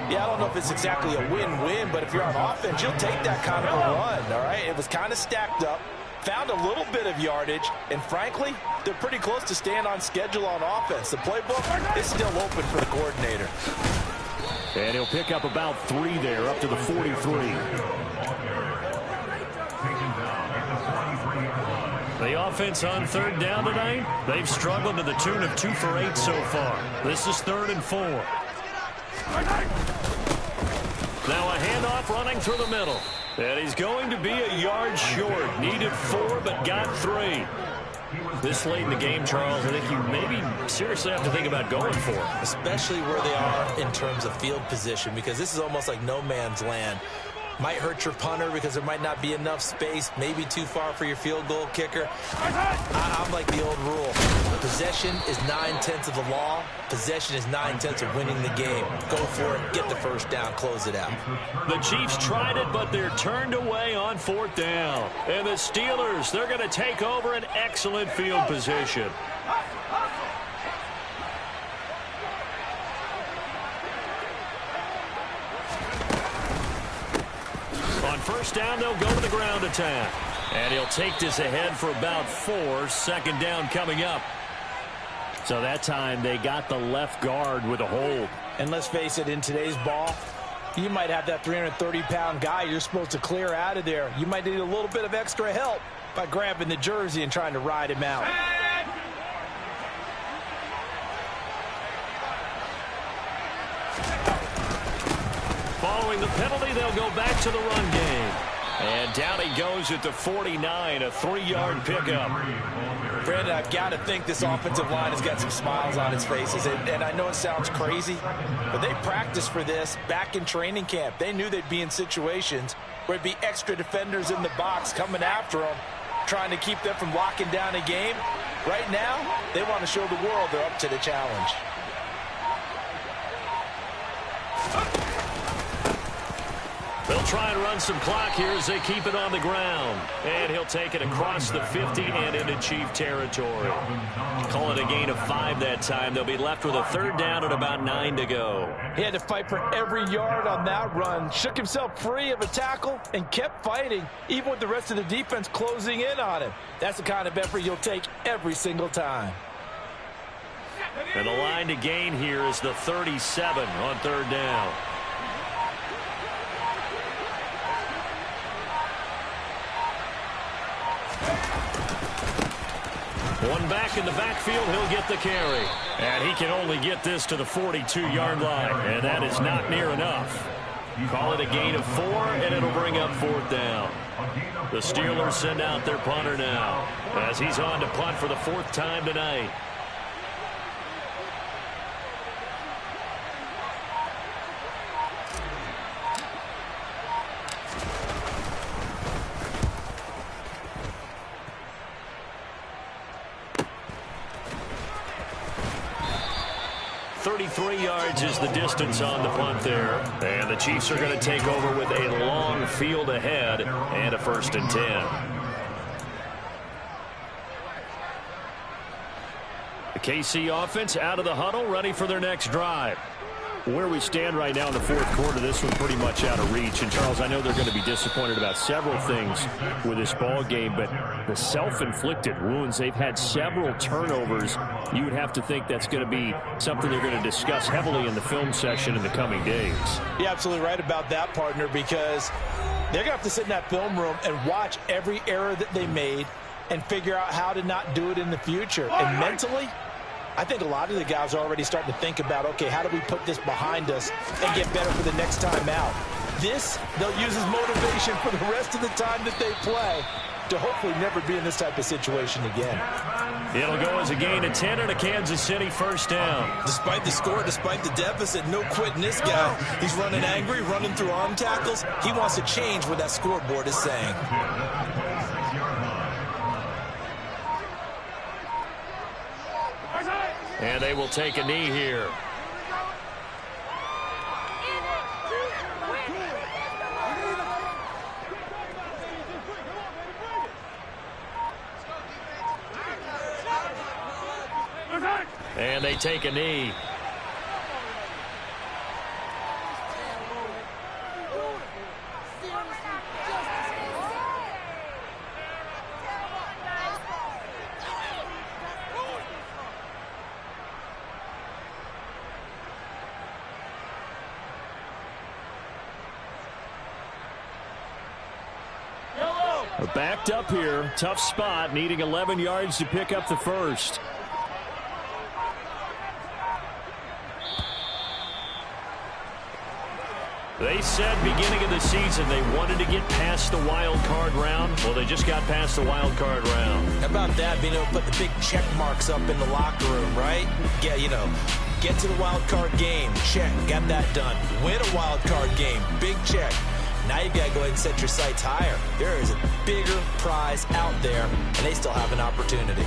Speaker 2: Yeah, I don't know if it's exactly a win-win, but if you're on offense, you'll take that kind of a run, all right? It was kind of stacked up, found a little bit of yardage, and frankly, they're pretty close to staying on schedule on offense. The playbook is still open for the coordinator.
Speaker 4: And he'll pick up about 3 there, up to the 43.
Speaker 1: The offense on 3rd down tonight, they've struggled to the tune of 2 for 8 so far. This is 3rd and 4. Now a handoff running through the middle. And he's going to be a yard short. Needed 4, but got 3. This late in the game, Charles, I think you maybe seriously have to think about going for it.
Speaker 2: Especially where they are in terms of field position, because this is almost like no man's land. Might hurt your punter because there might not be enough space, maybe too far for your field goal kicker. I'm like the old rule. Possession is 9/10 of the law. Possession is 9/10 of winning the game. Go for it, get the 1st down, close it out.
Speaker 1: The Chiefs tried it, but they're turned away on 4th down. And the Steelers, they're going to take over an excellent field position. On 1st down, they'll go to the ground attack. And he'll take this ahead for about 4. 2nd down coming up.
Speaker 4: So that time they got the left guard with a hold.
Speaker 2: And let's face it, in today's ball, you might have that 330-pound guy you're supposed to clear out of there. You might need a little bit of extra help by grabbing the jersey and trying to ride him out.
Speaker 1: Following the penalty, they'll go back to the run game. And down he goes at the 49, a 3-yard pickup.
Speaker 2: Brandon, I've got to think this offensive line has got some smiles on its faces. And I know it sounds crazy, but they practiced for this back in training camp. They knew they'd be in situations where it'd be extra defenders in the box coming after them, trying to keep them from locking down a game. Right now, they want to show the world they're up to the challenge.
Speaker 1: They'll try and run some clock here as they keep it on the ground. And he'll take it across the 50 and into Chief territory. Call it a gain of 5 that time. They'll be left with a 3rd down and about 9 to go.
Speaker 2: He had to fight for every yard on that run. Shook himself free of a tackle and kept fighting, even with the rest of the defense closing in on him. That's the kind of effort you'll take every single time.
Speaker 1: And the line to gain here is the 37 on 3rd down. One back in the backfield, he'll get the carry. And he can only get this to the 42-yard line, and that is not near enough. Call it a gain of 4, and it'll bring up 4th down. The Steelers send out their punter now, as he's on to punt for the 4th time tonight. Yards is the distance on the punt there. And the Chiefs are going to take over with a long field ahead and a 1st and 10. The KC offense out of the huddle, ready for their next drive. Where we stand right now in the 4th quarter, this one pretty much out of reach. And, Charles, I know they're going to be disappointed about several things with this ball game, but the self-inflicted wounds, they've had several turnovers. You would have to think that's going to be something they're going to discuss heavily in the film session in the coming days.
Speaker 2: You're absolutely right about that, partner, because they're going to have to sit in that film room and watch every error that they made and figure out how to not do it in the future. And mentally, I think a lot of the guys are already starting to think about, okay, how do we put this behind us and get better for the next time out? This, they'll use as motivation for the rest of the time that they play to hopefully never be in this type of situation again.
Speaker 1: It'll go as a gain of 10 and a Kansas City 1st down.
Speaker 5: Despite the score, despite the deficit, no quitting this guy. He's running angry, running through arm tackles. He wants to change what that scoreboard is saying.
Speaker 1: And they will take a knee here. And they take a knee. Backed up here. Tough spot. Needing 11 yards to pick up the 1st. They said beginning of the season they wanted to get past the wild card round. Well, they just got past the wild card round.
Speaker 5: How about that, being able to put the big check marks up in the locker room, right? Yeah, you know, get to the wild card game, check, got that done. Win a wild card game, big check. Now you've got to go ahead and set your sights higher. There is a bigger prize out there, and they still have an opportunity.